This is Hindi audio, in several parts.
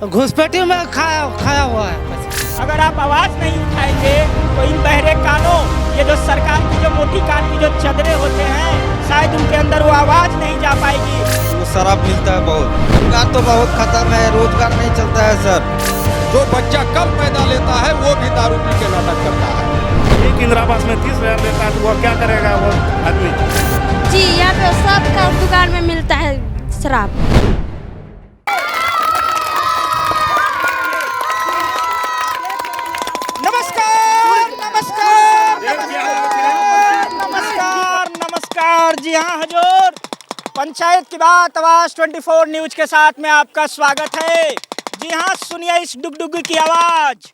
घुसपैठी में खाया हुआ है पैसा। अगर आप आवाज नहीं उठाएंगे तो इन बहरे कानों, ये जो सरकार की जो मोटी कान की जो चदरे होते हैं, शायद उनके अंदर वो आवाज नहीं जा पाएगी। वो शराब मिलता है बहुत, रोजगार तो बहुत खत्म है, रोजगार नहीं चलता है सर। जो बच्चा कम पैदा लेता है वो भी दारू पी के नाटक करता है। एक इंदिरावास में 30,000 देता है तो वो क्या करेगा वो आदमी। जी यहाँ पे सबका दुकान में मिलता है शराब। नमस्कार। जी हाँ हजूर, पंचायत की बात आवाज 24 न्यूज के साथ में आपका स्वागत है। जी हाँ, सुनिए इस डुगडुगी की आवाज।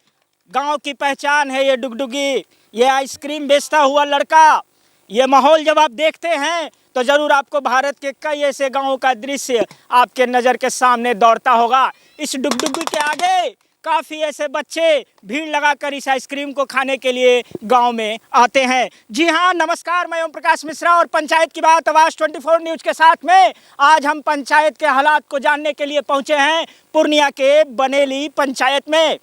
गांव की पहचान है ये डुगडुगी, ये आइसक्रीम बेचता हुआ लड़का। ये माहौल जब आप देखते हैं तो जरूर आपको भारत के कई ऐसे गांवों का दृश्य आपके नज़र के सामने दौड़ता होगा। इस डुगडुगी के आगे काफ़ी ऐसे बच्चे भीड़ लगाकर इस आइसक्रीम को खाने के लिए गांव में आते हैं। जी हाँ, नमस्कार, मैं ओम प्रकाश मिश्रा और पंचायत की बात आवाज 24 न्यूज़ के साथ में आज हम पंचायत के हालात को जानने के लिए पहुंचे हैं पूर्णिया के बनेली पंचायत में,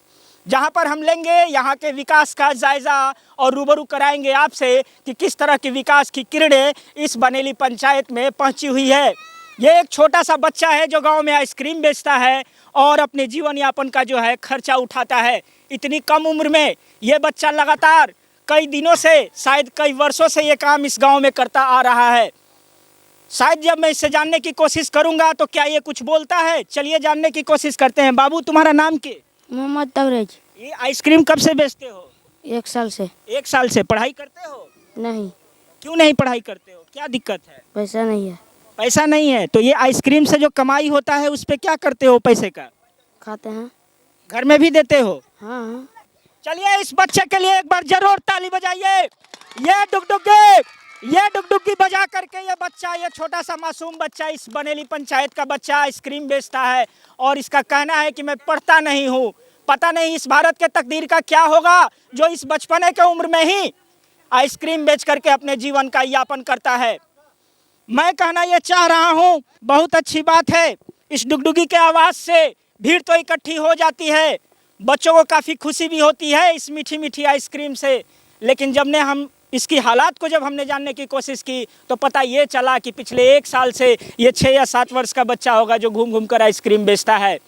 जहां पर हम लेंगे यहाँ के विकास का जायजा और रूबरू कराएंगे आपसे कि किस तरह की विकास की किरणें इस बनेली पंचायत में पहुंची हुई है। ये एक छोटा सा बच्चा है जो गांव में आइसक्रीम बेचता है और अपने जीवन यापन का जो है खर्चा उठाता है। इतनी कम उम्र में ये बच्चा लगातार कई दिनों से, शायद कई वर्षों से ये काम इस गांव में करता आ रहा है। शायद जब मैं इससे जानने की कोशिश करूंगा तो क्या ये कुछ बोलता है, चलिए जानने की कोशिश करते हैं। बाबू, तुम्हारा नाम क्या? मोहम्मद तवरेज। ये आइसक्रीम कब से बेचते हो? 1 साल से। 1 साल से। पढ़ाई करते हो? नहीं। क्यों नहीं पढ़ाई करते हो, क्या दिक्कत है? पैसा नहीं है। पैसा नहीं है तो ये आइसक्रीम से जो कमाई होता है उस पे क्या करते हो पैसे का? खाते हैं। घर में भी देते हो? हाँ। चलिए इस बच्चे के लिए एक बार जरूर ताली बजाइए। ये डुगडुगी बजा करके ये बच्चा, ये छोटा सा मासूम बच्चा, इस बनेली पंचायत का बच्चा आइसक्रीम बेचता है और इसका कहना है कि मैं पढ़ता नहीं हूँ, पता नहीं इस भारत के तकदीर का क्या होगा जो इस बचपने के उम्र में ही आइसक्रीम बेच करके अपने जीवन का यापन करता है। मैं कहना ये चाह रहा हूँ, बहुत अच्छी बात है, इस डुगडुगी के आवाज़ से भीड़ तो इकट्ठी हो जाती है, बच्चों को काफ़ी खुशी भी होती है इस मीठी मीठी आइसक्रीम से। लेकिन जब हम इसकी हालात को जब हमने जानने की कोशिश की तो पता ये चला कि पिछले 1 साल से ये 6 या 7 वर्ष का बच्चा होगा जो घूम घूम कर आइसक्रीम बेचता है।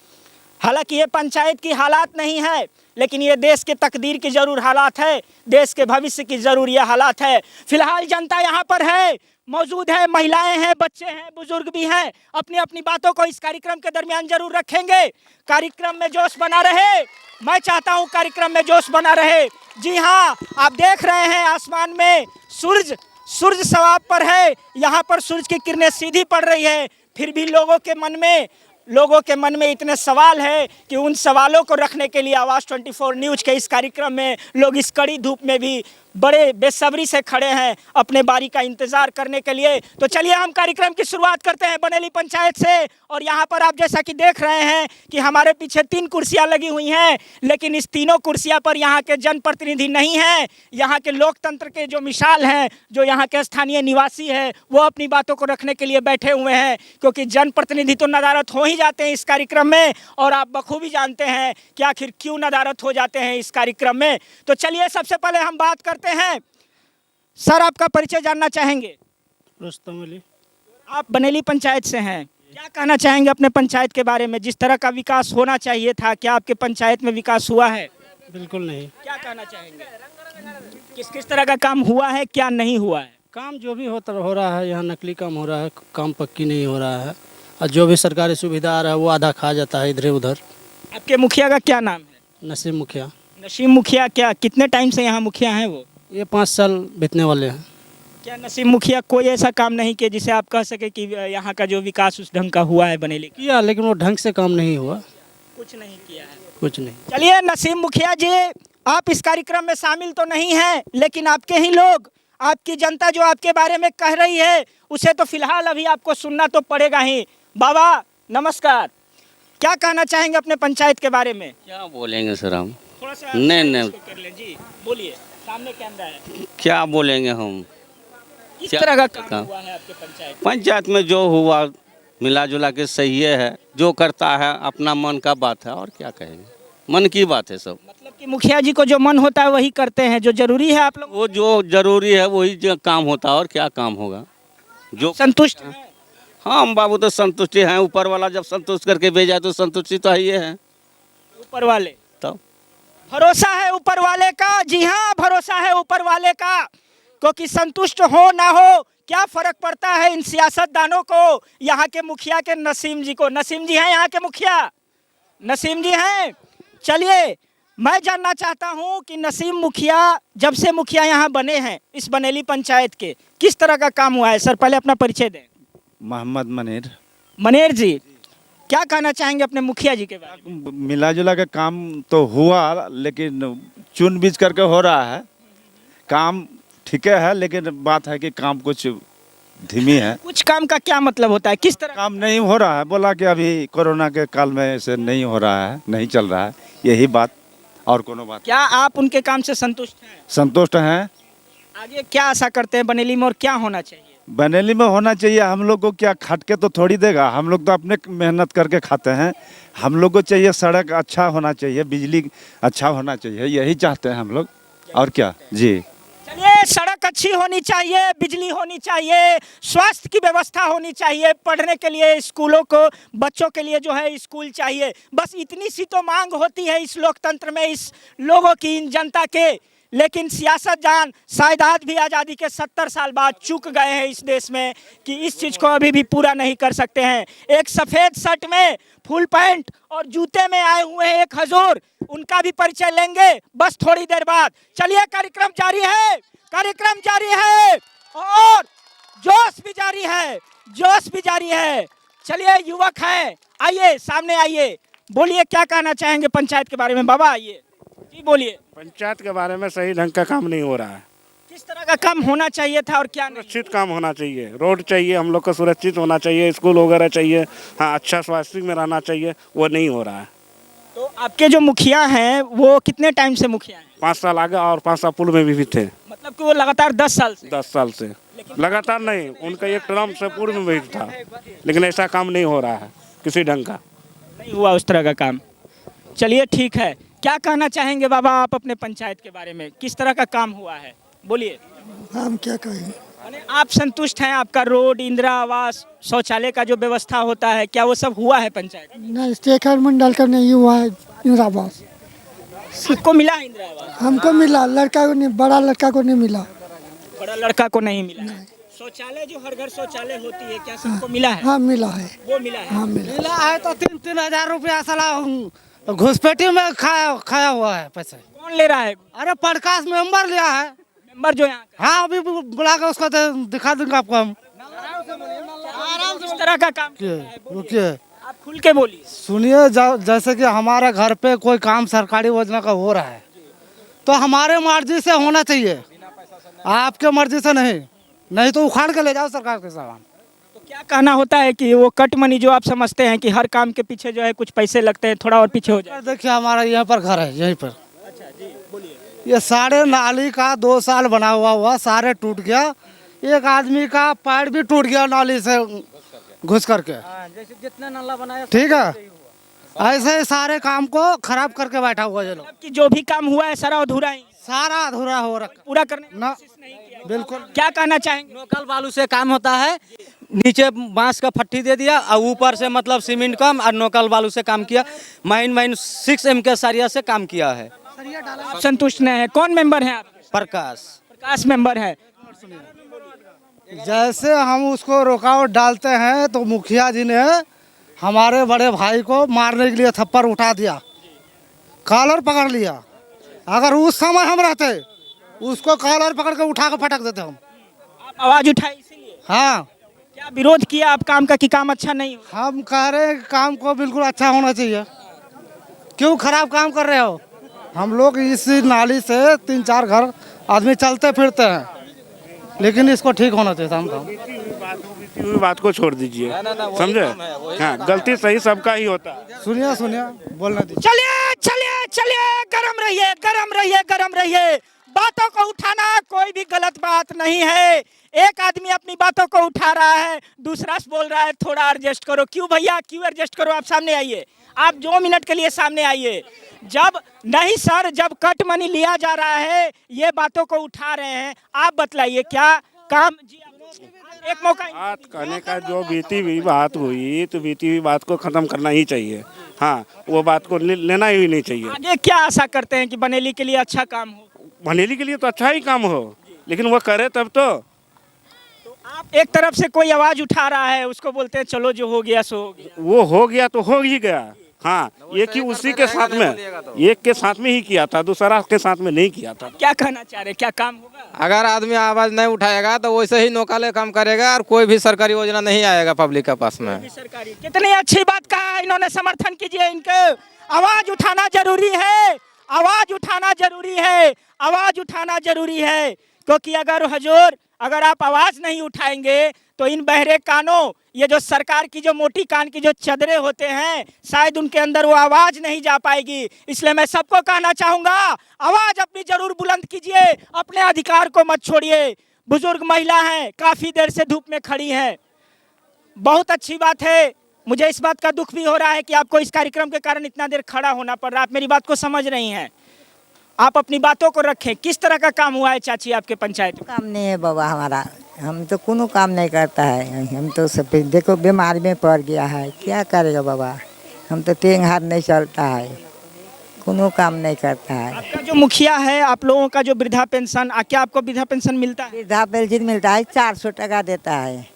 हालांकि ये पंचायत की हालात नहीं है, लेकिन ये देश के तकदीर की ज़रूर हालात है, देश के भविष्य की ज़रूर ये हालात है। फिलहाल जनता यहाँ पर है, मौजूद है, महिलाएं हैं, बच्चे हैं, बुजुर्ग भी हैं, अपनी अपनी बातों को इस कार्यक्रम के दरमियान जरूर रखेंगे। कार्यक्रम में जोश बना रहे, मैं चाहता हूँ कार्यक्रम में जोश बना रहे। जी हाँ, आप देख रहे हैं आसमान में सूरज सवाब पर है, यहाँ पर सूरज की किरणें सीधी पड़ रही है, फिर भी लोगों के मन में इतने सवाल है कि उन सवालों को रखने के लिए आवाज़ 24 न्यूज़ के इस कार्यक्रम में लोग इस कड़ी धूप में भी बड़े बेसब्री से खड़े हैं अपने बारी का इंतज़ार करने के लिए। तो चलिए हम कार्यक्रम की शुरुआत करते हैं बनेली पंचायत से। और यहाँ पर आप जैसा कि देख रहे हैं कि हमारे पीछे 3 कुर्सियाँ लगी हुई हैं, लेकिन इस तीनों कुर्सियाँ पर यहाँ के जनप्रतिनिधि नहीं हैं। यहाँ के लोकतंत्र के जो मिसाल हैं, जो यहाँ के स्थानीय निवासी हैं, वो अपनी बातों को रखने के लिए बैठे हुए हैं, क्योंकि जनप्रतिनिधि तो नदारत हो ही जाते हैं इस कार्यक्रम में और आप बखूबी जानते हैं कि आखिर क्यों नदारत हो जाते हैं इस कार्यक्रम में। तो चलिए सबसे पहले हम बात करते हैं। सर, आपका परिचय जानना चाहेंगे? रुस्तम अली। आप बनेली पंचायत से हैं, क्या कहना चाहेंगे अपने पंचायत के बारे में? जिस तरह का विकास होना चाहिए था, क्या आपके पंचायत में विकास हुआ है? बिल्कुल नहीं। क्या कहना चाहेंगे, किस तरह का काम हुआ है, क्या नहीं हुआ है? काम जो भी हो रहा है यहाँ नकली काम हो रहा है, काम पक्की नहीं हो रहा है और जो भी सरकारी सुविधा आ रहा है वो आधा खा जाता है इधर उधर। आपके मुखिया का क्या नाम है? नसीम मुखिया। नसीम मुखिया। क्या कितने टाइम से यहाँ मुखिया हैं वो? ये 5 साल बीतने वाले हैं। क्या नसीम मुखिया कोई ऐसा काम नहीं किया जिसे आप कह सके कि यहाँ का जो विकास उस ढंग का हुआ है बनेली? किया, लेकिन वो ढंग से काम नहीं हुआ। कुछ नहीं किया है। कुछ नहीं। चलिए नसीम मुखिया जी, आप इस कार्यक्रम में शामिल तो नहीं हैं, लेकिन आपके ही लोग, आपकी जनता जो आपके बारे में कह रही है उसे तो फिलहाल अभी आपको सुनना तो पड़ेगा ही। बाबा नमस्कार, क्या कहना चाहेंगे अपने पंचायत के बारे में? क्या बोलेंगे सर हम? थोड़ा सा नहीं कर लें जी, बोलिए, सामने कैमरा है। क्या बोलेंगे हम? किस तरह का काम हुआ है आपके पंचायत? पंचायत में जो हुआ मिला जुला के सही है, जो करता है अपना मन का बात है, और क्या कहेंगे, मन की बात है सब। मतलब कि मुखिया जी को जो मन होता है वही करते हैं, जो जरूरी है आप लोग वो जो जरूरी है वही जो काम होता है, और क्या काम होगा। जो संतुष्ट हैं? हाँ, हम बाबू तो संतुष्टि हैं, ऊपर वाला जब संतुष्ट करके भेजा तो संतुष्टि तो ही है। ऊपर वाले तब भरोसा है ऊपर वाले का। जी हाँ, भरोसा है ऊपर वाले का, क्योंकि संतुष्ट हो ना हो क्या फर्क पड़ता है इन सियासतदानों को। यहाँ के मुखिया के नसीम जी को, नसीम जी हैं यहाँ के मुखिया, नसीम जी हैं। चलिए मैं जानना चाहता हूँ कि नसीम मुखिया जब से मुखिया यहाँ बने हैं इस बनेली पंचायत के, किस तरह का काम हुआ है? सर पहले अपना परिचय दें। मोहम्मद मनीर। मनेर जी, क्या कहना चाहेंगे अपने मुखिया जी के बारे में? मिला जुला के काम तो हुआ, लेकिन चुन बीज करके हो रहा है काम, ठीक है, लेकिन बात है कि काम कुछ धीमी है। कुछ काम का क्या मतलब होता है, किस तरह? काम नहीं हो रहा है, बोला कि अभी कोरोना के काल में ऐसे नहीं हो रहा है, नहीं चल रहा है, यही बात, और कोनो बात। क्या आप उनके काम से संतुष्ट हैं? संतुष्ट हैं। आगे क्या आशा करते हैं बनेली में और क्या होना चाहिए? बनेली में होना चाहिए, हम लोग को क्या खटके तो थोड़ी देगा, हम लोग तो अपने मेहनत करके खाते हैं। हम लोग को चाहिए सड़क अच्छा होना चाहिए, बिजली अच्छा होना चाहिए, यही चाहते हैं हम लोग, और क्या। जी चलिए, सड़क अच्छी होनी चाहिए, बिजली होनी चाहिए, स्वास्थ्य की व्यवस्था होनी चाहिए, पढ़ने के लिए स्कूलों को बच्चों के लिए जो है स्कूल चाहिए, बस इतनी सी तो मांग होती है इस लोकतंत्र में, इस लोगों की, इन जनता के। लेकिन सियासतदान शायद आज भी आज़ादी के 70 साल बाद चूक गए हैं इस देश में कि इस चीज़ को अभी भी पूरा नहीं कर सकते हैं। एक सफ़ेद शर्ट में, फुल पैंट और जूते में आए हुए हैं एक हजूर, उनका भी परिचय लेंगे बस थोड़ी देर बाद। चलिए, कार्यक्रम जारी है, कार्यक्रम जारी है, और जोश भी जारी है, जोश भी जारी है। चलिए, युवक हैं, आइए सामने आइए, बोलिए क्या कहना चाहेंगे पंचायत के बारे में। बाबा आइए जी, बोलिए। पंचायत के बारे में सही ढंग का काम नहीं हो रहा है। किस तरह का काम होना चाहिए था और क्या नहीं? सुरक्षित काम होना चाहिए, रोड चाहिए, हम लोग को सुरक्षित होना चाहिए, स्कूल वगैरह चाहिए, हाँ, अच्छा स्वास्थ्य में रहना चाहिए, वो नहीं हो रहा है। तो आपके जो मुखिया हैं वो कितने टाइम से मुखिया हैं? 5 साल आगे और 5 साल पूर्व में भी थे। मतलब कि वो लगातार 10 साल से? 10 साल से लगातार नहीं, उनका एक टर्म से पूर्व में भी था, लेकिन ऐसा काम नहीं हो रहा है किसी ढंग का, नहीं हुआ उस तरह का काम। चलिए ठीक है, क्या कहना चाहेंगे बाबा आप अपने पंचायत के बारे में, किस तरह का काम हुआ है, बोलिए। हम क्या कहें? आप संतुष्ट हैं? आपका रोड, इंदिरा आवास, शौचालय का जो व्यवस्था होता है, क्या वो सब हुआ है पंचायत? नहीं, शेखर मंडल का नहीं हुआ है इंदिरा आवास। सबको मिला इंदिरा आवास? हमको मिला, लड़का को नहीं, बड़ा लड़का को नहीं मिला। बड़ा लड़का को नहीं मिला। शौचालय जो हर घर शौचालय होती है, क्या सबको मिला है? हाँ मिला है। वो मिला है? हाँ मिला। मिला है तो 3-3 रुपया साला घुसपैठी में खाया हुआ है पैसे। कौन ले रहा है? अरे प्रकाश मेंबर लिया है, मेंबर जो यहाँ का? हाँ अभी बुला के उसको दिखा दूंगा आपको हम। किस तरह का काम? रुकिए, आप खुल के बोलिए। सुनिए, जैसे कि हमारे घर पे कोई काम सरकारी योजना का हो रहा है तो हमारे मर्जी से होना चाहिए, आपके मर्जी से नहीं तो उखाड़ के ले जाओ सरकार के सामान। तो क्या कहना होता है कि वो कट मनी जो आप समझते हैं कि हर काम के पीछे जो है कुछ पैसे लगते हैं, थोड़ा और पीछे हो जाए? देखिए, हमारा यहाँ पर घर है, यहीं पर। अच्छा जी, बोलिए। ये सारे नाली का 2 साल बना हुआ सारे टूट गया, एक आदमी का पैर भी टूट गया नाली से घुस करके। जैसे जितना नाला बनाया ठीक है, ऐसे सारे काम को खराब करके बैठा हुआ ये लोग। कि जो भी काम हुआ है सारा अधूरा ही, सारा अधूरा हो रखा, पूरा करने की ना कोशिश नहीं किया। बिल्कुल। क्या कहना चाहेंगे? लोकल बालू से काम होता है, नीचे बांस का फट्टी दे दिया और ऊपर से मतलब सीमेंट कम और लोकल बालू से काम किया। माइन 6M के सरिया से काम किया है। आप संतुष्ट नहीं है? कौन मेंबर है आप? प्रकाश मेंबर है। जैसे हम उसको रुकावट डालते हैं तो मुखिया जी ने हमारे बड़े भाई को मारने के लिए थप्पड़ उठा दिया, कॉलर पकड़ लिया। अगर उस समय हम रहते उसको कॉलर पकड़ के उठा के फटक देते हम। आप आवाज उठाई इसीलिए? हाँ। क्या विरोध किया आप काम का कि काम अच्छा नहीं हो? हम कह रहे हैं काम को बिल्कुल अच्छा होना चाहिए, क्यों खराब काम कर रहे हो? हम लोग इस नाली से 3-4 घर आदमी चलते फिरते हैं, लेकिन इसको ठीक होना चाहिए था। हम बीती हुई बात को छोड़ दीजिए, समझे? हाँ, गलती सही सबका ही होता है। सुनिए बोलने दीजिए। चलिए चलिए चलिए, गरम रहिए, गरम रहिए, गरम रहिए। बातों को उठाना कोई भी गलत बात नहीं है। एक आदमी अपनी बातों को उठा रहा है, दूसरा बोल रहा है थोड़ा एडजस्ट करो। क्यों भैया, क्यों एडजस्ट करो? आप सामने आइए, आप 2 मिनट के लिए सामने आइए। जब नहीं सर, जब कट मनी लिया जा रहा है, ये बातों को उठा रहे हैं, आप बतलाइए क्या काम जी। एक मौका बात कहने का, जो बीती हुई बात हुई तो बीती हुई बात को खत्म करना ही चाहिए। हाँ, वो बात को लेना ही नहीं चाहिए। आगे क्या आशा करते हैं कि बनेली के लिए अच्छा काम हो? बनेली के लिए तो अच्छा ही काम हो, लेकिन वो करे तब तो। आप एक तरफ से कोई आवाज उठा रहा है, उसको बोलते हैं चलो जो हो गया सो हो गया। वो हो गया तो हो ही गया। हाँ, एक ही उसी के साथ में, एक के साथ में ही किया था, दूसरा के साथ में नहीं किया था। क्या कहना चाह रहे, क्या काम होगा? अगर आदमी आवाज नहीं उठाएगा तो वैसे ही नौकाले काम करेगा और कोई भी सरकारी योजना नहीं आएगा पब्लिक के पास में। सरकारी कितनी अच्छी बात कहा इन्होंने, समर्थन कीजिए इनके। आवाज उठाना जरूरी है, आवाज उठाना जरूरी है, आवाज उठाना जरूरी है। क्योंकि अगर आप आवाज नहीं उठाएंगे तो इन बहरे कानों, ये जो सरकार की जो मोटी कान की जो चदरे होते हैं, शायद उनके अंदर वो आवाज नहीं जा पाएगी। इसलिए मैं सबको कहना चाहूंगा, आवाज अपनी जरूर बुलंद कीजिए, अपने अधिकार को मत छोड़िए। बुजुर्ग महिला हैं, काफी देर से धूप में खड़ी हैं, बहुत अच्छी बात है। मुझे इस बात का दुख भी हो रहा है कि आपको इस कार्यक्रम के कारण इतना देर खड़ा होना पड़ रहा है। आप मेरी बात को समझ रही हैं, आप अपनी बातों को रखें। किस तरह का काम हुआ है चाची आपके पंचायत में? काम नहीं है बाबा हमारा, हम तो कोनो काम नहीं करता है। हम तो सब देखो बीमारी में पड़ गया है, क्या करेगा बाबा। हम तो टेंग हाथ नहीं चलता है, कोनो काम नहीं करता है। आपका जो मुखिया है, आप लोगों का जो वृद्धा पेंशन, क्या आपको वृद्धा पेंशन मिलता है? वृद्धा पेंशन मिलता है, 400 टका देता है।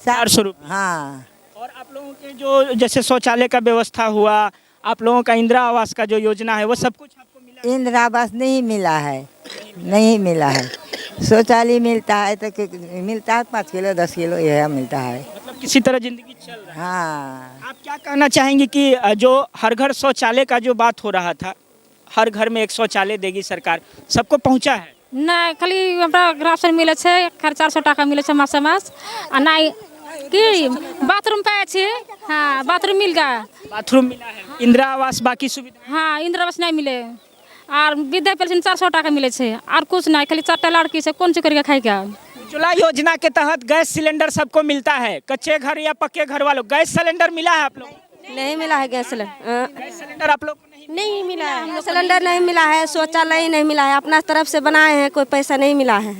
400 रुपये? हाँ। और आप लोगों के जो जैसे शौचालय का व्यवस्था हुआ, आप लोगों का इंदिरा आवास का जो योजना है, वो सब कुछ आपको मिला? इंदिरा आवास नहीं मिला है, नहीं मिला है। शौचालय मिलता है तो मिलता है 5 किलो 10 किलो यह मिलता है। मतलब किसी तरह जिंदगी चल रहा है। हाँ। आप क्या कहना चाहेंगे कि जो हर घर शौचालय का जो बात हो रहा था, हर घर में एक शौचालय देगी सरकार, सबको पहुंचा है? नहीं, खाली हमरा राशन मिले छे, 400 टाका मिले छे मासे मास। आ नहीं कि बाथरूम पाए छे, हाँ बाथरूम मिल गया। बाथरूम मिला है, इंदिरा आवास बाकी सुविधा? हाँ, इंदिरा आवास नहीं मिले। और वृद्धा पेंशन 400 टाका मिले छे, और कुछ नहीं, खाली 4टा लड़की से कौन सी करके खाएगा। उज्ज्वला योजना के तहत गैस सिलेंडर सबको मिलता है, कच्चे घर या पक्के घर वालों। गैस सिलेंडर मिला है आप लोग? नहीं मिला है गैस सिलेंडर। गैस सिलेंडर आप लोग को नहीं मिला है, सिलेंडर नहीं मिला है, शौचालय नहीं मिला है, अपना तरफ से बनाए हैं, कोई पैसा नहीं मिला है।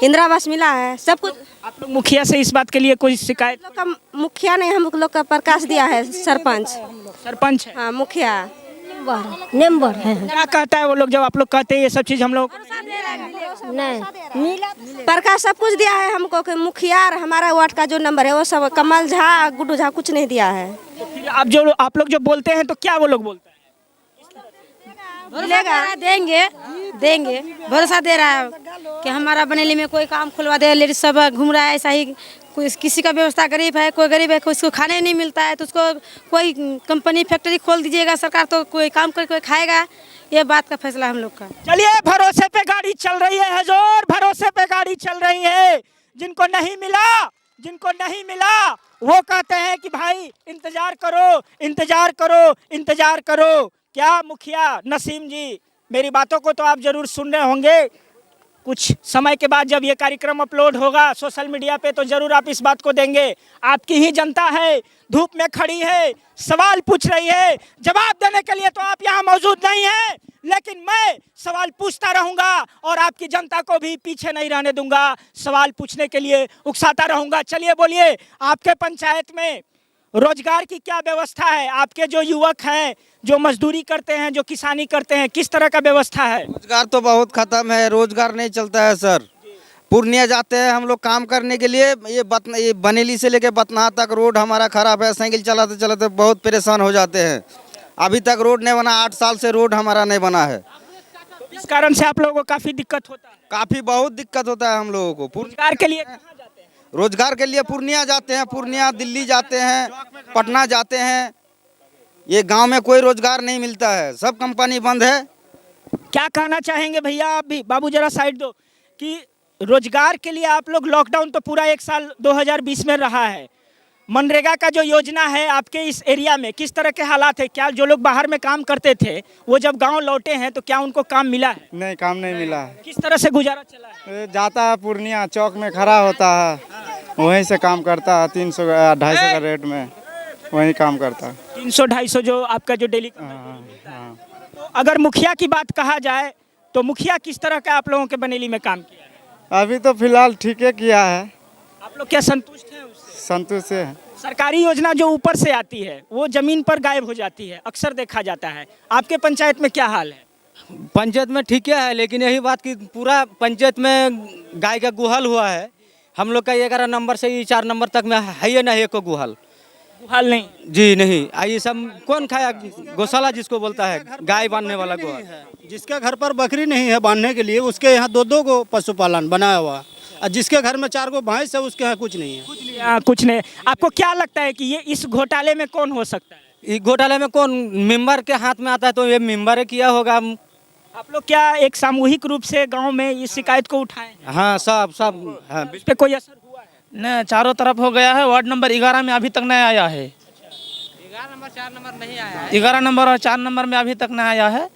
इंदिरा आवास मिला है, सब कुछ। आप लोग मुखिया से इस बात के लिए कोई शिकायत? लोग का मुखिया नहीं, हम लोग का प्रकाश दिया है सरपंच। सरपंच है? हाँ, मुखिया नंबर है। क्या कहता है वो लोग जब आप लोग कहते हैं ये सब चीज हम लोग? नहीं, प्रकाश सब कुछ दिया है हमको कि मुखिया और हमारा वार्ड का जो नंबर है वो सब, कमल झा गुड्डू झा कुछ नहीं दिया है। तो फिर आप लोग जो बोलते हैं तो क्या वो लोग बोलते हैं? मिलेगा, देंगे, भरोसा दे रहा है कि हमारा बनेली में कोई काम खुलवा दे। लेडीज सब घूम रहा है ऐसा ही, कोई किसी का व्यवस्था गरीब है, कोई गरीब है, कोई उसको खाने नहीं मिलता है तो उसको कोई कंपनी फैक्ट्री खोल दीजिएगा सरकार तो कोई काम करके कोई खाएगा। ये बात का फैसला हम लोग का। चलिए, भरोसे पे गाड़ी चल रही है हुजूर, भरोसे पे गाड़ी चल रही है। जिनको नहीं मिला वो कहते हैं कि भाई इंतजार करो, इंतजार करो, इंतजार करो। क्या मुखिया नसीम जी, मेरी बातों को तो आप जरूर सुन रहे होंगे। कुछ समय के बाद जब ये कार्यक्रम अपलोड होगा सोशल मीडिया पे तो जरूर आप इस बात को देंगे। आपकी ही जनता है, धूप में खड़ी है, सवाल पूछ रही है। जवाब देने के लिए तो आप यहाँ मौजूद नहीं हैं, लेकिन मैं सवाल पूछता रहूंगा और आपकी जनता को भी पीछे नहीं रहने दूंगा। सवाल पूछने के लिए उकसाता रहूंगा। चलिए बोलिए, आपके पंचायत में रोजगार की क्या व्यवस्था है? आपके जो युवक हैं, जो मजदूरी करते हैं, जो किसानी करते हैं, किस तरह का व्यवस्था है? रोजगार तो बहुत खत्म है, रोजगार नहीं चलता है सर। पूर्णिया जाते हैं हम लोग काम करने के लिए, ये बनेली से लेके बतना तक रोड हमारा खराब है। साइकिल चलाते चलाते बहुत परेशान हो जाते हैं। अभी तक रोड नहीं बना, 8 साल से रोड हमारा नहीं बना है। इस कारण से आप लोगों को काफी दिक्कत होता है? काफी बहुत दिक्कत होता है हम लोगों को। रोजगार के लिए रोजगार के लिए पूर्णिया जाते हैं, पूर्णिया दिल्ली जाते हैं, पटना जाते हैं। ये गांव में कोई रोजगार नहीं मिलता है, सब कंपनी बंद है। क्या कहना चाहेंगे भैया आप भी? बाबू जरा साइड दो। कि रोजगार के लिए आप लोग, लॉकडाउन तो पूरा 1 साल 2020 में रहा है, मनरेगा का जो योजना है आपके इस एरिया में किस तरह के हालात है? क्या जो लोग बाहर में काम करते थे वो जब गांव लौटे हैं तो क्या उनको काम मिला है? नहीं, काम नहीं मिला है। किस तरह से गुजारा चला है? जाता है पूर्णिया चौक में खड़ा होता है, वहीं से काम करता है 300-250 का रेट में, वहीं काम करता है। 300-250 जो आपका जो डेली का तो अगर मुखिया की बात कहा जाए तो मुखिया किस तरह का आप लोगों के बनेली में काम किया है? अभी तो फिलहाल ठीक है किया है। आप लोग क्या संतुष्ट हैं उससे? संतुष्ट है। सरकारी योजना जो ऊपर से आती है वो जमीन पर गायब हो जाती है, अक्सर देखा जाता है। आपके पंचायत में क्या हाल है? पंचायत में ठीक है, लेकिन यही बात कि पूरा पंचायत में गाय का गुहल हुआ है। हम लोग का 11 नंबर से 4 नंबर तक में है ही नहीं एक गुहल। गुहल नहीं जी नहीं, ये सब कौन खाया? गौशाला जिसको बोलता है, गाय बांधने वाला गुहल। जिसके घर पर बकरी नहीं है बांधने के लिए उसके यहाँ 2-2 गो पशुपालन बनाया हुआ, और जिसके घर में 4 गो भैंस है उसके यहाँ कुछ नहीं है। कुछ नहीं। आपको क्या लगता है कि ये इस घोटाले में कौन हो सकता है? इस घोटाले में कौन मेंबर के हाथ में आता है, तो ये मेंबर किया होगा। आप लोग क्या एक सामूहिक रूप से गांव में इस शिकायत को उठाएं? हाँ, सब हाँ। इस पे कोई असर हुआ है? न, चारों तरफ हो गया है। वार्ड नंबर 11 में अभी तक नहीं आया है। 11 नंबर 4 नंबर नहीं आया है। 11 नंबर और 4 नंबर में अभी तक नहीं आया है।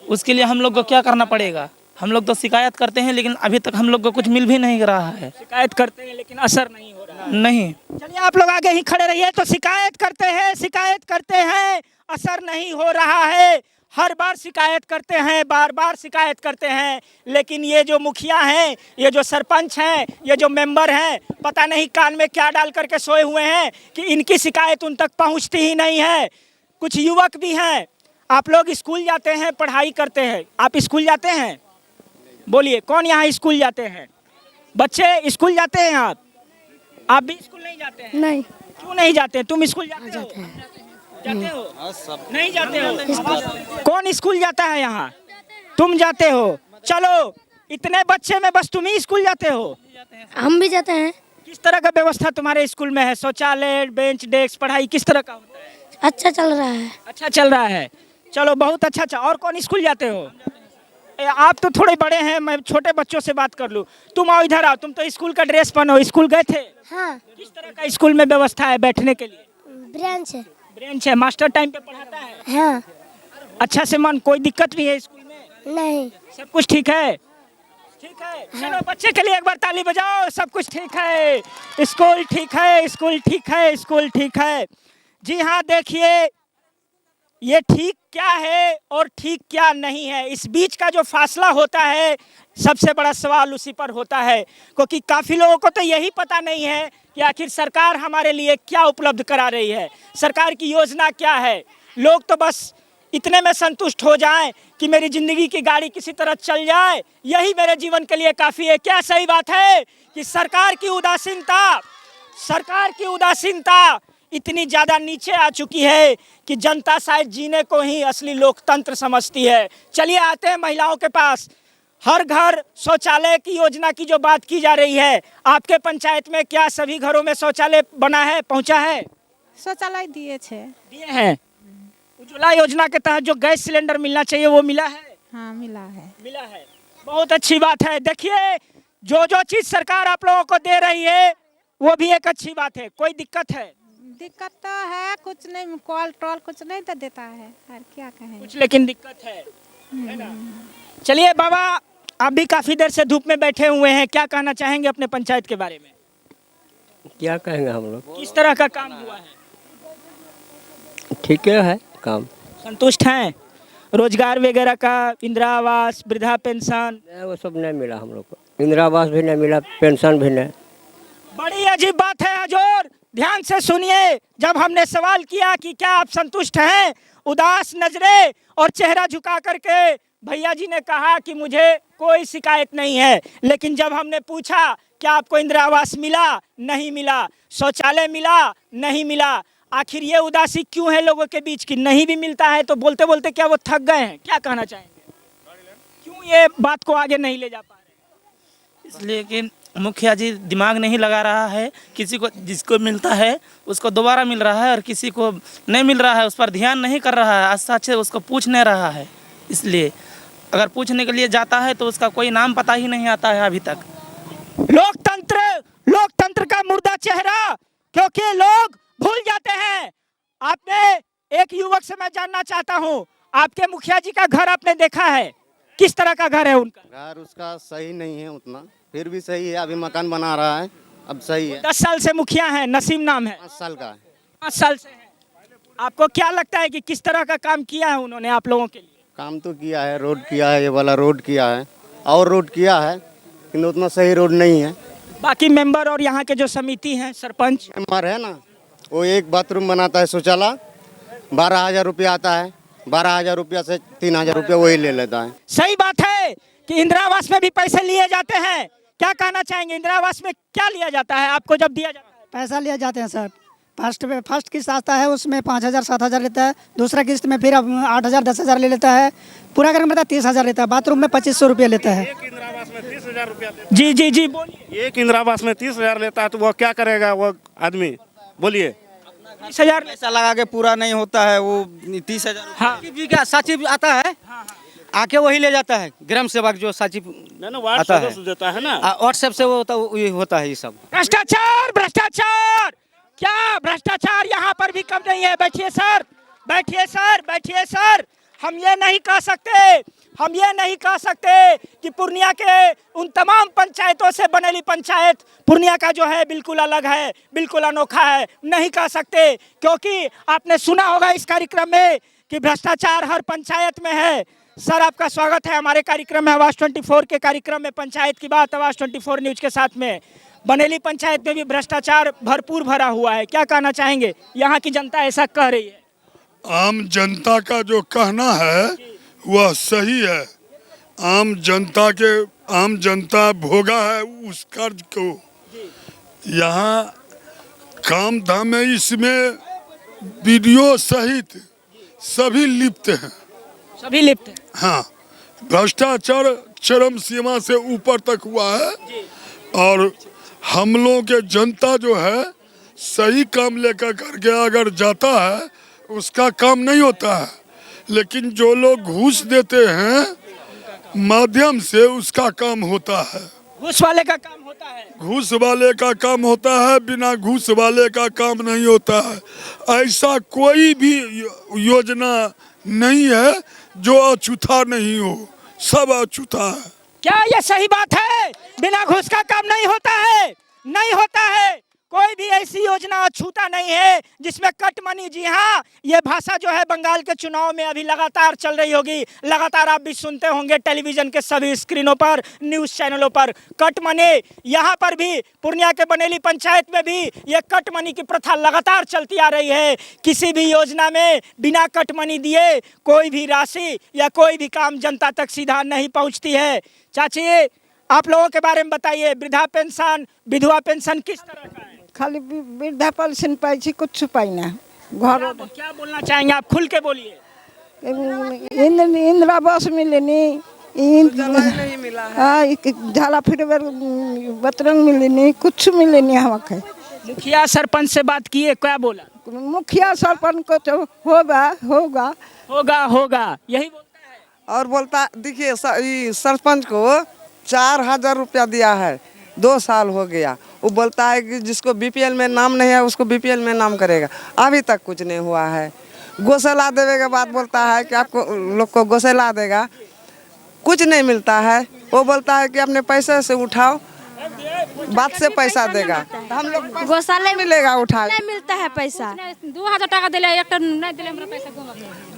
उसके लिए हम लोग को क्या करना पड़ेगा? हम लोग तो शिकायत करते हैं लेकिन अभी तक हम लोग को कुछ मिल भी नहीं रहा है। शिकायत करते हैं लेकिन असर नहीं हो रहा है। नहीं। चलिए आप लोग आगे ही खड़े रहिए। तो शिकायत करते हैं, असर नहीं हो रहा है। हर बार शिकायत करते हैं, बार बार शिकायत करते हैं, लेकिन ये जो मुखिया हैं, ये जो सरपंच हैं, ये जो मेंबर हैं, पता नहीं कान में क्या डाल करके सोए हुए हैं कि इनकी शिकायत उन तक पहुंचती ही नहीं है। कुछ युवक भी हैं। आप लोग स्कूल जाते हैं, पढ़ाई करते हैं। आप स्कूल जाते हैं? बोलिए, कौन यहाँ स्कूल जाते हैं? बच्चे स्कूल जाते हैं? आप भी स्कूल नहीं जाते हैं? नहीं। क्यों नहीं जाते? तुम स्कूल जाते हो? जाते हो? नहीं जाते हो? कौन स्कूल जाता है यहाँ? तुम जाते हो। चलो, इतने बच्चे में बस तुम ही स्कूल जाते हो? हम भी जाते हैं। किस तरह का व्यवस्था तुम्हारे स्कूल में है? शौचालय, बेंच, डेस्क, पढ़ाई किस तरह का होता है? अच्छा चल रहा है। अच्छा चल रहा है। चलो, बहुत अच्छा। और कौन स्कूल जाते हो? आप तो थोड़े बड़े हैं, मैं छोटे बच्चों से बात कर लूँ। तुम आओ, इधर आओ। तुम तो स्कूल का ड्रेस पहनो। स्कूल गए थे? हाँ। किस तरह का स्कूल में व्यवस्था है बैठने के लिए? ब्रांच है। ब्रेंच है। मास्टर टाइम पे पढ़ाता है? हाँ। अच्छा से मन, कोई दिक्कत भी है स्कूल में? नहीं। सब कुछ ठीक है? ठीक है। चलो, बच्चे के लिए एक बार ताली बजाओ। सब कुछ ठीक है, स्कूल ठीक है, स्कूल ठीक है, स्कूल ठीक है। जी हाँ, देखिए, ये ठीक क्या है और ठीक क्या नहीं है, इस बीच का जो फासला होता है, सबसे बड़ा सवाल उसी पर होता है। क्योंकि काफ़ी लोगों को तो यही पता नहीं है कि आखिर सरकार हमारे लिए क्या उपलब्ध करा रही है, सरकार की योजना क्या है। लोग तो बस इतने में संतुष्ट हो जाएं कि मेरी ज़िंदगी की गाड़ी किसी तरह चल जाए, यही मेरे जीवन के लिए काफ़ी है। क्या सही बात है कि सरकार की उदासीनता इतनी ज़्यादा नीचे आ चुकी है कि जनता शायद जीने को ही असली लोकतंत्र समझती है। चलिए आते हैं महिलाओं के पास। हर घर शौचालय की योजना की जो बात की जा रही है, आपके पंचायत में क्या सभी घरों में शौचालय बना है, पहुंचा है? शौचालय दिए हैं। उज्ज्वला योजना के तहत जो गैस सिलेंडर मिलना चाहिए वो मिला है? हाँ, मिला है। बहुत अच्छी बात है। देखिए, जो चीज़ सरकार आप लोगों को दे रही है वो भी एक अच्छी बात है। कोई दिक्कत है? दिक्कत तो है, कुछ नहीं, कॉल टॉल कुछ नहीं तो देता है, और क्या कहें कुछ, लेकिन दिक्कत है ना? चलिए बाबा, आप भी काफी देर से धूप में बैठे हुए हैं, क्या कहना चाहेंगे अपने पंचायत के बारे में? क्या कहेंगे हम लोग? किस तरह का काम हुआ है? ठीक है काम। संतुष्ट हैं? रोजगार वगैरह का, इंदिरा आवास, वृद्धा पेंशन? वो सब नहीं मिला हम लोग को। इंदिरा आवास भी नहीं मिला, पेंशन भी नहीं। बड़ी अजीब बात है हजूर, ध्यान से सुनिए। जब हमने सवाल किया कि क्या आप संतुष्ट हैं, उदास नजरें और चेहरा झुका करके भैया जी ने कहा कि मुझे कोई शिकायत नहीं है। लेकिन जब हमने पूछा क्या आपको इंदिरा आवास मिला, नहीं मिला, शौचालय मिला, नहीं मिला, आखिर ये उदासी क्यों है लोगों के बीच की? नहीं भी मिलता है तो बोलते बोलते क्या वो थक गए हैं? क्या कहना चाहेंगे, क्यों ये बात को आगे नहीं ले जा पा रहे? इसलिए कि मुखिया जी दिमाग नहीं लगा रहा है। किसी को जिसको मिलता है उसको दोबारा मिल रहा है, और किसी को नहीं मिल रहा है उस पर ध्यान नहीं कर रहा है, अच्छा से उसको पूछ नहीं रहा है। इसलिए अगर पूछने के लिए जाता है तो उसका कोई नाम पता ही नहीं आता है अभी तक। लोकतंत्र का मुर्दा चेहरा, क्योंकि लोग भूल जाते हैं। आपने एक युवक से मैं जानना चाहता हूँ, आपके मुखिया जी का घर आपने देखा है, किस तरह का घर है उनका? घर उसका सही नहीं है उतना, फिर भी सही है, अभी मकान बना रहा है, अब सही है। 10 साल से मुखिया है, नसीम नाम है। 5 साल का है। 5 साल से है। आपको क्या लगता है कि किस तरह का काम किया है उन्होंने आप लोगों के लिए? काम तो किया है, रोड किया है, ये वाला रोड किया है और रोड किया है, लेकिन उतना सही रोड नहीं है। बाकी मेंबर और यहाँ के जो समिति हैं, सरपंच मेंबर है ना, वो एक बाथरूम बनाता है शौचालय, 12,000 रुपया आता है, 12,000 रुपया से 3,000 रुपया वही ले लेता है। सही बात है कि इंदिरा आवास में भी पैसे लिए जाते हैं। क्या कहना चाहेंगे, इंदिरा आवास में क्या लिया जाता है आपको जब दिया जाता है? पैसा लिया जाते हैं सर। फर्स्ट किस्त आता है उसमें 5,000 7,000 लेता है, दूसरा किस्त में फिर 8,000 10,000 ले लेता है, पूरा घर में 30,000 लेता है, बाथरूम में 2,500 रुपये लेता है। एक इंदिरा आवास में 30,000 रुपया जी जी जी बोलिए। एक इंदिरा आवास में 30,000 लेता है तो वो क्या करेगा वो आदमी, बोलिए। 30,000 पैसा लगा के पूरा नहीं होता है वो 30,000। हाँ क्या सचिव आता है, आके वही ले जाता है, ग्राम सेवक जो सचिव वार्ड आता है, सदस्य देता है ना, व्हाट्सएप से वो होता है ये सब। भ्रष्टाचार भ्रष्टाचार, क्या भ्रष्टाचार यहाँ पर भी कम नहीं है? बैठिए सर, बैठिए सर, बैठिए सर। हम ये नहीं कह सकते, हम ये नहीं कह सकते कि पूर्णिया के उन तमाम पंचायतों से बनेली पंचायत पूर्णिया का जो है बिल्कुल अलग है, बिल्कुल अनोखा है, नहीं कह सकते, क्योंकि आपने सुना होगा इस कार्यक्रम में कि भ्रष्टाचार हर पंचायत में है। सर आपका स्वागत है हमारे कार्यक्रम में, आवाज 24 के कार्यक्रम में पंचायत की बात आवाज 24 न्यूज के साथ में। बनेली पंचायत में भी भ्रष्टाचार भरपूर भरा हुआ है, क्या कहना चाहेंगे? यहाँ की जनता ऐसा कह रही है। आम जनता का जो कहना है वह सही है। आम जनता भोगा है उस कर्ज को। यहाँ काम धाम में इसमें वीडियो सहित सभी लिप्त हैं, सभी लिप्त हैं। हाँ, भ्रष्टाचार चरम सीमा से ऊपर तक हुआ है और हम लोगों के जनता जो है सही काम लेकर करके अगर जाता है उसका काम नहीं होता है, लेकिन जो लोग घूस देते हैं माध्यम से उसका काम होता है। घूस वाले का काम होता है, घूस वाले का काम होता है, बिना घूस वाले का काम नहीं होता है। ऐसा कोई भी योजना नहीं है जो अछूता नहीं हो, सब अछूता है। क्या ये सही बात है? बिना घूस का काम नहीं होता है, नहीं होता है। कोई भी ऐसी योजना अछूता नहीं है जिसमें कट मनी। जी हाँ, ये भाषा जो है बंगाल के चुनाव में अभी लगातार चल रही होगी, लगातार आप भी सुनते होंगे टेलीविजन के सभी स्क्रीनों पर, न्यूज चैनलों पर, कट मनी। यहाँ पर भी पूर्णिया के बनेली पंचायत में भी ये कट मनी की प्रथा लगातार चलती आ रही है। किसी भी योजना में बिना कट मनी दिए कोई भी राशि या कोई भी काम जनता तक सीधा नहीं पहुँचती है। चाची आप लोगों के बारे में बताइए, वृद्धा पेंशन विधवा पेंशन किस तरह का है? खाली वृद्धा पेंशन पाई छी, कुछ पाई ना घर। क्या बोलना चाहेंगे आप, खुल के बोलिए। इंदिरा आवास मिलेनी, नहीं मिला है, झाला फिर बतरंग मिलेनी, कुछ मिलेनी हमके। मुखिया सरपंच से बात किए, क्या बोला? मुखिया सरपंच को तो होगा होगा होगा होगा यही बोलता है। और बोलता देखिए सरपंच को 4,000 रुपया दिया है, 2 साल हो गया। वो बोलता है कि जिसको बीपीएल में नाम नहीं है उसको बीपीएल में नाम करेगा, अभी तक कुछ नहीं हुआ है। गौशाला देने के बाद बोलता है कि आपको लोग को गौशाला देगा, कुछ नहीं मिलता है। वो बोलता है कि अपने पैसे से उठाओ, बात से पैसा देगा, हम लोग गौशाला मिलेगा उठा, नहीं मिलता है पैसा। 2,000 टाका दिले, एक नहीं दिले हमरा पैसा।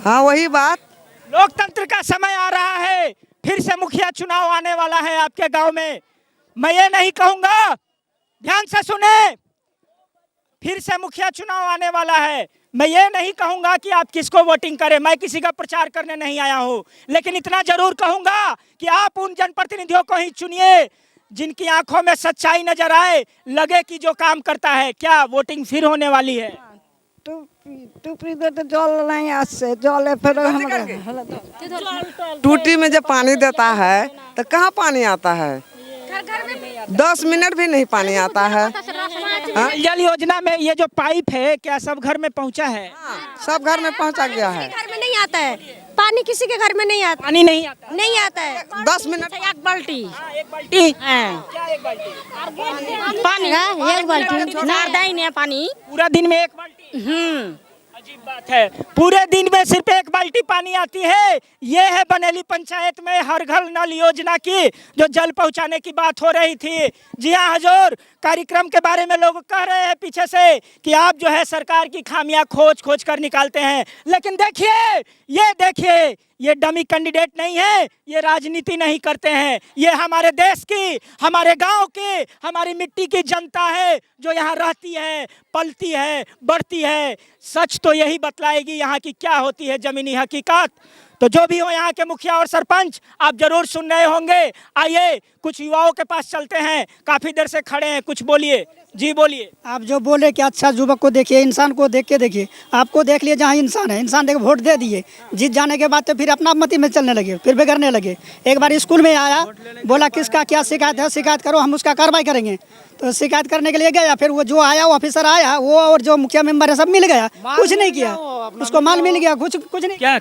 हाँ वही बात। लोकतंत्र का समय आ रहा है, फिर से मुखिया चुनाव आने वाला है आपके गांव में। मैं ये नहीं कहूंगा, ध्यान से सुने, फिर से मुखिया चुनाव आने वाला है। मैं ये नहीं कहूंगा कि आप किसको वोटिंग करें, मैं किसी का प्रचार करने नहीं आया हूं, लेकिन इतना जरूर कहूंगा कि आप उन जनप्रतिनिधियों को ही चुनिए जिनकी आंखों में सच्चाई नजर आए, लगे कि जो काम करता है। क्या वोटिंग फिर होने वाली है? टूपी दे तो जल नहीं, आज से जल फिर टूटी में जब पानी देता है तो कहाँ पानी आता है? 10 मिनट भी नहीं पानी आता है। जल योजना में ये जो पाइप है क्या सब घर में पहुंचा है? सब घर में पहुंचा गया है। घर में नहीं आता है, पानी किसी के घर में नहीं आता। पानी नहीं आता? नहीं आता है। 10 मिनट एक बाल्टी एक बाल्टी? हाँ। क्या एक बाल्टी? पानी है एक बाल्टी, नारदा ही नहीं है पानी। पूरा दिन में एक बाल्टी? अजीब बात है, पूरे दिन में सिर्फ एक बाल्टी पानी आती है। ये है बनेली पंचायत में हर घर नल योजना की जो जल पहुंचाने की बात हो रही थी। जी हाँ हजूर, कार्यक्रम के बारे में लोग कह रहे हैं पीछे से कि आप जो है सरकार की खामियां खोज खोज कर निकालते हैं, लेकिन देखिए ये डमी कैंडिडेट नहीं है, ये राजनीति नहीं करते हैं, ये हमारे देश की, हमारे गांव की, हमारी मिट्टी की जनता है जो यहाँ रहती है, पलती है, बढ़ती है। सच तो यही बतलाएगी यहाँ की क्या होती है जमीनी हकीकत। तो जो भी हो यहाँ के मुखिया और सरपंच, आप जरूर सुन रहे होंगे। आइए कुछ युवाओं के पास चलते हैं, काफी देर से खड़े हैं, कुछ बोलिए। जी बोलिए। आप जो बोले कि अच्छा युवक को देखिए, इंसान को देख के देखिए। आपको देख लिए जहाँ इंसान है, इंसान देख वोट दे दिए, जीत जाने के बाद तो फिर अपना मती में चलने लगे, फिर बिगड़ने लगे। एक बार स्कूल में आया, बोला किसका क्या शिकायत है, शिकायत करो, हम उसका कार्रवाई करेंगे। तो शिकायत करने के लिए गया, फिर वो जो आया, वो ऑफिसर आया, वो और जो मुखिया मेंबर है सब मिल गया, कुछ नहीं किया, उसको माल मिल गया, कुछ नहीं। क्या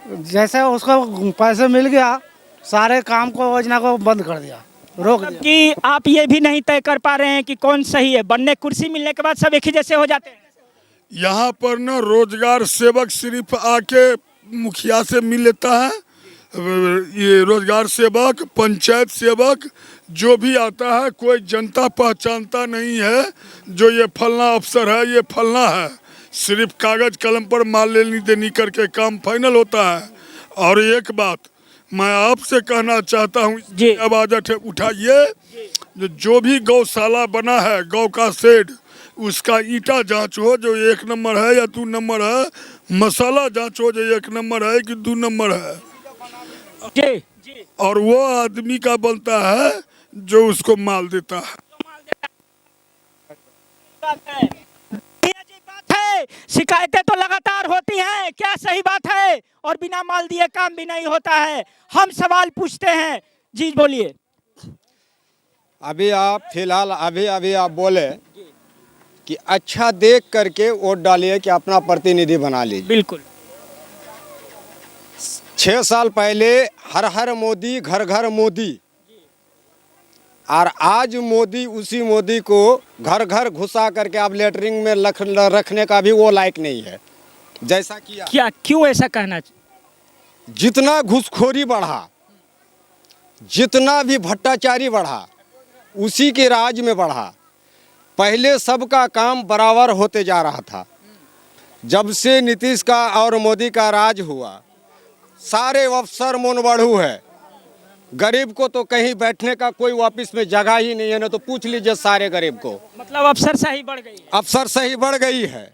जैसे उसको पैसे मिल गया, सारे काम को योजना को बंद कर दिया, रोक दिया। कि आप ये भी नहीं तय कर पा रहे हैं कि कौन सही है, बनने कुर्सी मिलने के बाद सब एक ही जैसे हो जाते हैं। यहाँ पर ना रोजगार सेवक सिर्फ आके मुखिया से मिल लेता है। ये रोजगार सेवक, पंचायत सेवक जो भी आता है, कोई जनता पहचानता नहीं है जो ये फलना अफसर है, ये फलना है। सिर्फ कागज कलम पर माल लेनी देनी करके काम फाइनल होता है। और एक बात मैं आपसे कहना चाहता हूँ, आवाज उठाइए, जो भी गौशाला बना है, गौ का शेड, उसका ईटा जांच हो जो 1 नंबर है या 2 नंबर है, मसाला जांच हो जो 1 नंबर है कि 2 नंबर है, और वो आदमी का बनता है जो उसको माल देता है। शिकायतें तो लगातार होती हैं, क्या सही बात है? और बिना माल दिए काम भी नहीं होता है। हम सवाल पूछते हैं। जी बोलिए। अभी आप फिलहाल अभी आप बोले कि अच्छा देख करके वोट डालिए कि अपना प्रतिनिधि बना लीजिए। बिल्कुल। 6 साल पहले हर हर मोदी, घर घर मोदी, और आज मोदी उसी मोदी को घर घर घुसा करके आप लेटरिंग में रखने का भी वो लायक नहीं है जैसा किया। क्या, क्यों ऐसा कहना? जितना घुसखोरी बढ़ा, जितना भी भ्रष्टाचारी बढ़ा, उसी के राज में बढ़ा। पहले सबका काम बराबर होते जा रहा था। जब से नीतीश का और मोदी का राज हुआ, सारे अफसर मन बढ़ू है। गरीब को तो कहीं बैठने का कोई ऑफिस में जगह ही नहीं है, ना तो पूछ लीजिए सारे गरीब को। मतलब अफसरशाही बढ़ गई है। अफसरशाही बढ़ गई है।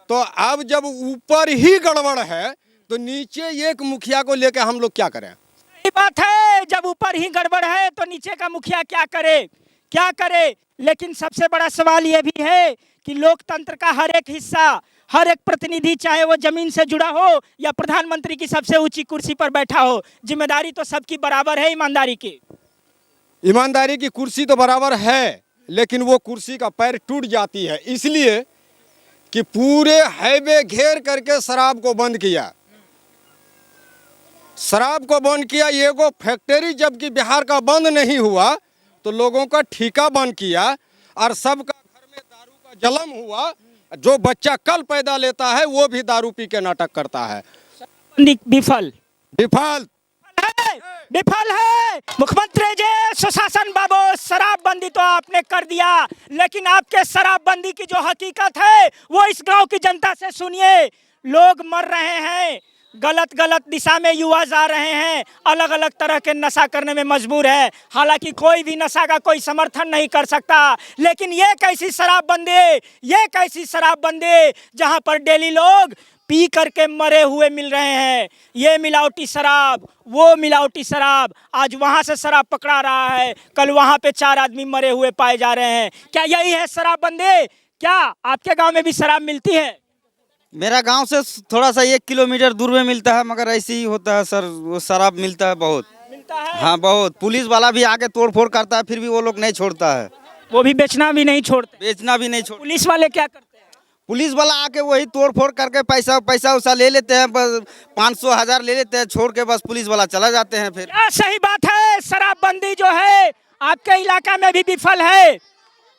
तो अब जब ऊपर ही गड़बड़ है तो नीचे एक मुखिया को लेकर हम लोग क्या करें? सही बात है, जब ऊपर ही गड़बड़ है तो नीचे का मुखिया क्या करे। लेकिन सबसे बड़ा सवाल ये भी है कि लोकतंत्र का हर एक हिस्सा, हर एक प्रतिनिधि, चाहे वो जमीन से जुड़ा हो या प्रधानमंत्री की सबसे ऊंची कुर्सी पर बैठा हो, जिम्मेदारी तो सबकी बराबर है। ईमानदारी की कुर्सी तो बराबर है, लेकिन वो कुर्सी का पैर टूट जाती है इसलिए कि पूरे हाईवे घेर करके शराब को बंद किया। ये को फैक्ट्री जबकि बिहार का बंद नहीं हुआ तो लोगों का ठेका बंद किया, और सबका घर में दारू का जलम हुआ। जो बच्चा कल पैदा लेता है वो भी दारू पी के नाटक करता है। विफल है मुख्यमंत्री जी, सुशासन बाबू। शराबबंदी तो आपने कर दिया, लेकिन आपके शराबबंदी की जो हकीकत है वो इस गांव की जनता से सुनिए। लोग मर रहे हैं, गलत दिशा में युवा जा रहे हैं, अलग अलग तरह के नशा करने में मजबूर है। हालांकि कोई भी नशा का कोई समर्थन नहीं कर सकता, लेकिन ये कैसी शराबबंदी जहां पर डेली लोग पी करके मरे हुए मिल रहे हैं। ये मिलावटी शराब, वो मिलावटी शराब, आज वहां से शराब पकड़ा रहा है, कल वहां पे 4 आदमी मरे हुए पाए जा रहे हैं। क्या यही है शराबबंदी? क्या आपके गांव में भी शराब मिलती है? मेरा गांव से थोड़ा सा 1 किलोमीटर दूर में मिलता है, मगर ऐसे ही होता है सर, वो शराब मिलता है बहुत। हाँ बहुत। पुलिस वाला भी आके तोड़ फोड़ करता है, फिर भी वो लोग नहीं छोड़ता है। वो भी बेचना भी नहीं छोड़ते। पुलिस वाले क्या करते हैं? पुलिस वाला आके वही तोड़ फोड़ करके पैसा उसा ले लेते हैं, बस 500-1000 ले लेते हैं, छोड़ के बस पुलिस वाला चला जाते हैं। फिर क्या सही बात है? शराबबंदी जो है आपके इलाका में भी विफल है।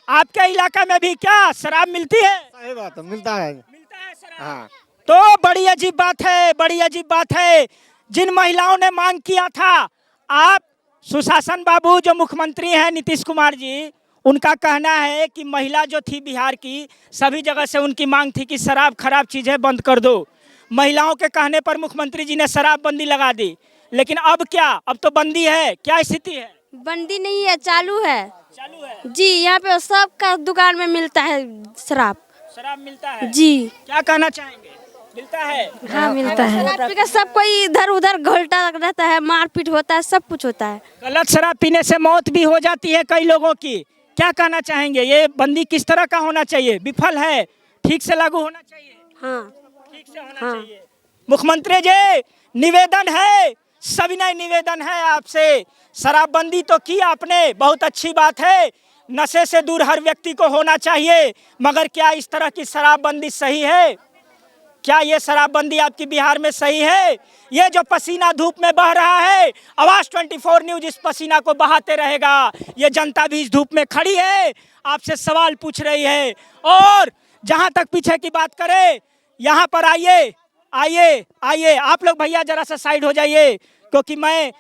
आपके इलाका में भी क्या शराब मिलती है? सही बात है, मिलता है। हाँ। तो बड़ी अजीब बात है, बड़ी अजीब बात है। जिन महिलाओं ने मांग किया था, आप सुशासन बाबू जो मुख्यमंत्री हैं नीतीश कुमार जी, उनका कहना है कि महिला जो थी बिहार की, सभी जगह से उनकी मांग थी कि शराब खराब चीज़ है, बंद कर दो। महिलाओं के कहने पर मुख्यमंत्री जी ने शराब बंदी लगा दी, लेकिन अब क्या? अब तो बंदी है, क्या स्थिति है? बंदी नहीं है, चालू है। चालू है जी, यहाँ पे सबका दुकान में मिलता है शराब। शराब मिलता है जी। क्या कहना चाहेंगे? मिलता है? हाँ, मिलता है। शराब पीकर सब कोई इधर उधर घोलता रहता है, मारपीट होता है, सब कुछ होता है। गलत शराब पीने से मौत भी हो जाती है कई लोगों की। क्या कहना चाहेंगे? ये बंदी किस तरह का होना चाहिए? विफल है, ठीक से लागू होना चाहिए। हाँ, ठीक से होना चाहिए। मुख्यमंत्री जी, निवेदन है, सविनय निवेदन है आपसे। शराबबंदी तो की आपने, बहुत अच्छी बात है, नशे से दूर हर व्यक्ति को होना चाहिए, मगर क्या इस तरह की शराबबंदी सही है? क्या ये शराबबंदी आपकी बिहार में सही है? ये जो पसीना धूप में बह रहा है, आवाज 24 न्यूज इस पसीना को बहाते रहेगा। ये जनता भी इस धूप में खड़ी है, आपसे सवाल पूछ रही है। और जहां तक पीछे की बात करें, यहाँ पर आइए आइए आइए, आप लोग भैया जरा सा साइड हो जाइए, क्योंकि मैं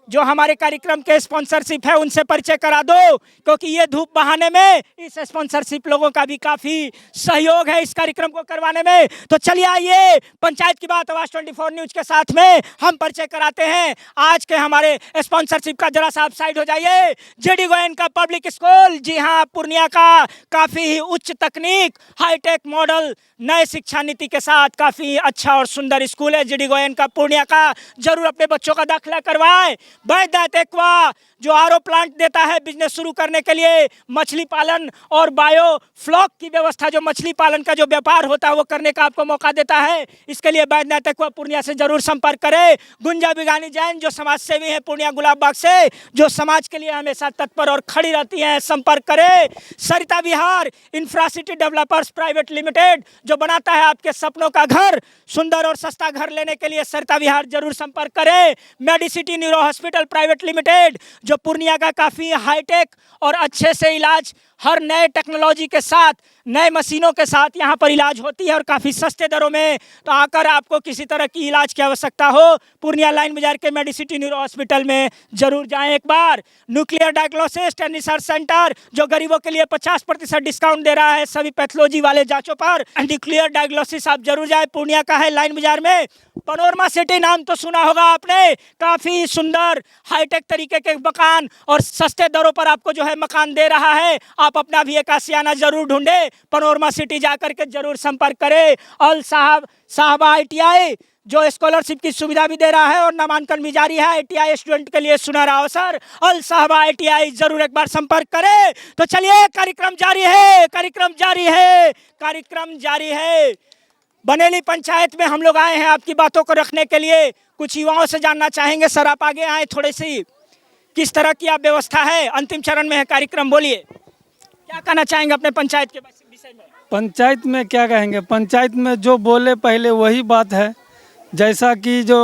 जो हमारे कार्यक्रम के स्पॉन्सरशिप है उनसे परिचय करा दो, क्योंकि ये धूप बहाने में इस स्पॉन्सरशिप लोगों का भी काफी सहयोग है इस कार्यक्रम को करवाने में। तो चलिए आइए, पंचायत की बात आवाज 24 न्यूज के साथ में हम परिचय कराते हैं आज के हमारे स्पॉन्सरशिप का। जरा सा आप साइड हो जाइए। जेडी गोयन का पब्लिक स्कूल, जी हाँ, पूर्णिया का काफी ही उच्च तकनीक, हाईटेक मॉडल, नए शिक्षा नीति के साथ काफी अच्छा और सुंदर स्कूल है जेडी गोयन का पूर्णिया का। जरूर अपने बच्चों का दाखिला करवाएं। वैद्यनाथ एक्वा जो आरओ प्लांट देता है बिजनेस शुरू करने के लिए, मछली पालन और बायो फ्लॉक की व्यवस्था, जो मछली पालन का जो व्यापार होता है वो करने का आपको मौका देता है। इसके लिए वैद्यनाथ एक्वा पूर्णिया से जरूर संपर्क करें। गुंजा बिगानी जैन जो समाज सेवी है पूर्णिया गुलाब बाग से, जो समाज के लिए हमेशा तत्पर और खड़ी रहती हैं, संपर्क करें। सरिता विहार इंफ्रासिटी डेवलपर्स प्राइवेट लिमिटेड जो बनाता है आपके सपनों का घर, सुंदर और सस्ता घर लेने के लिए सरिता विहार जरूर संपर्क करें। Medicity neuro hospital private limited जो पूर्णिया का काफी हाईटेक और अच्छे से इलाज, हर नए टेक्नोलॉजी के साथ, नए मशीनों के साथ यहाँ पर इलाज होती है और काफ़ी सस्ते दरों में। तो आकर आपको किसी तरह की इलाज की आवश्यकता हो, पूर्णिया लाइन बाजार के मेडिसिटी न्यूरो हॉस्पिटल में जरूर जाएं एक बार। Nuclear diagnosis and research centre जो गरीबों के लिए 50% डिस्काउंट दे रहा है सभी पैथोलॉजी वाले जांचों पर। न्यूक्लियर डायग्नोसिस आप जरूर जाए, पूर्णिया का है, लाइन बाजार में। पनोरमा सिटी नाम तो सुना होगा आपने, काफ़ी सुंदर हाईटेक तरीके के मकान और सस्ते दरों पर आपको जो है मकान दे रहा है। आप अपना भी एक आशियाना जरूर ढूंढे, पनोरमा सिटी जाकर के जरूर संपर्क करें। अल साहबा ITI जो स्कॉलरशिप की सुविधा भी दे रहा है और नामांकन भी जारी है ITI स्टूडेंट के लिए सुनहरा अवसर। अल साहबा ITI जरूर एक बार संपर्क करें। तो चलिए, कार्यक्रम जारी है, कार्यक्रम जारी है, कार्यक्रम जारी है। बनेली पंचायत में हम लोग आए हैं आपकी बातों को रखने के लिए। कुछ युवाओं से जानना चाहेंगे। सर आप आगे आए थोड़ी सी, किस तरह की आप व्यवस्था है? अंतिम चरण में है कार्यक्रम, बोलिए क्या कहना चाहेंगे अपने पंचायत के विषय में? पंचायत में क्या कहेंगे, पंचायत में जो बोले पहले वही बात है। जैसा कि जो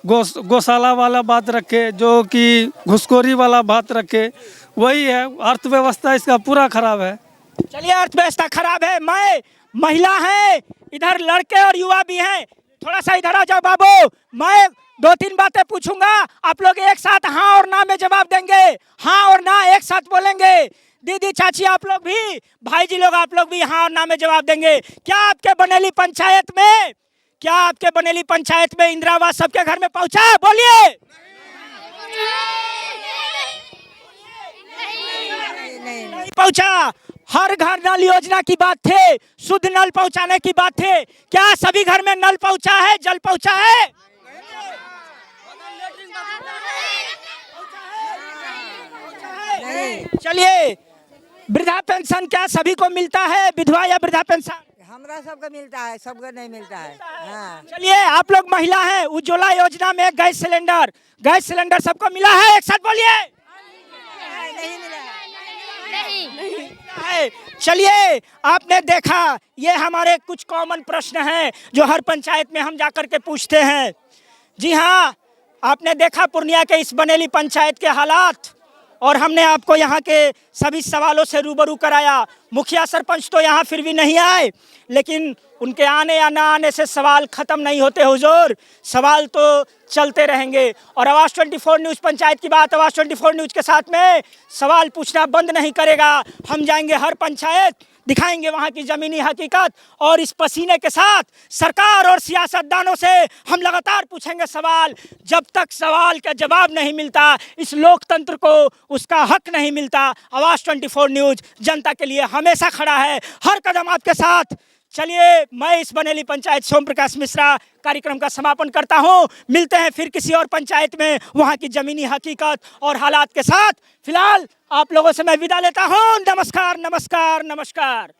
गौशाला वाला बात रखे, जो कि घुसखोरी वाला बात रखे, वही है। अर्थव्यवस्था इसका पूरा खराब है। चलिए, अर्थव्यवस्था खराब है। मैं महिला है, इधर लड़के और युवा भी हैं, थोड़ा सा इधर आ जाओ बाबू। मैं 2-3 बातें पूछूंगा, आप लोग एक साथ हाँ और ना में जवाब देंगे। हाँ और ना एक साथ बोलेंगे। दीदी चाची आप लोग भी, भाई जी लोग आप लोग भी हाँ और ना में जवाब देंगे। क्या आपके बनेली पंचायत में, क्या आपके बनेली पंचायत में इंदिरा आवास सबके घर में पहुंचा? बोलिए। नहीं पहुंचा। हर घर नल योजना की बात थे, शुद्ध नल पहुंचाने की बात थे। क्या सभी घर में नल पहुंचा है, जल पहुंचा है? चलिए, वृद्धा पेंशन क्या सभी को मिलता है? विधवा या वृद्धा पेंशन? हमरा सबको मिलता है, सबको नहीं मिलता है। हाँ। चलिए, आप लोग महिला हैं, उज्ज्वला योजना में गैस सिलेंडर सबको मिला है? एक साथ बोलिए। है। चलिए, आपने देखा, ये हमारे कुछ कॉमन प्रश्न हैं जो हर पंचायत में हम जाकर के पूछते हैं। जी हाँ, आपने देखा पूर्णिया के इस बनेली पंचायत के हालात, और हमने आपको यहाँ के सभी सवालों से रूबरू कराया। मुखिया सरपंच तो यहाँ फिर भी नहीं आए, लेकिन उनके आने या ना आने से सवाल ख़त्म नहीं होते हुजूर, सवाल तो चलते रहेंगे। और आवाज़ 24 न्यूज़ पंचायत की बात आवाज़ 24 न्यूज़ के साथ में सवाल पूछना बंद नहीं करेगा। हम जाएंगे हर पंचायत, दिखाएंगे वहाँ की ज़मीनी हकीकत, और इस पसीने के साथ सरकार और सियासतदानों से हम लगातार पूछेंगे सवाल। जब तक सवाल का जवाब नहीं मिलता, इस लोकतंत्र को उसका हक नहीं मिलता। आवाज़ 24 न्यूज़ जनता के लिए हमेशा खड़ा है, हर कदम आपके साथ। चलिए, मैं इस बनेली पंचायत सोम प्रकाश मिश्रा कार्यक्रम का समापन करता हूं। मिलते हैं फिर किसी और पंचायत में वहां की जमीनी हकीकत और हालात के साथ। फिलहाल आप लोगों से मैं विदा लेता हूं। नमस्कार, नमस्कार, नमस्कार।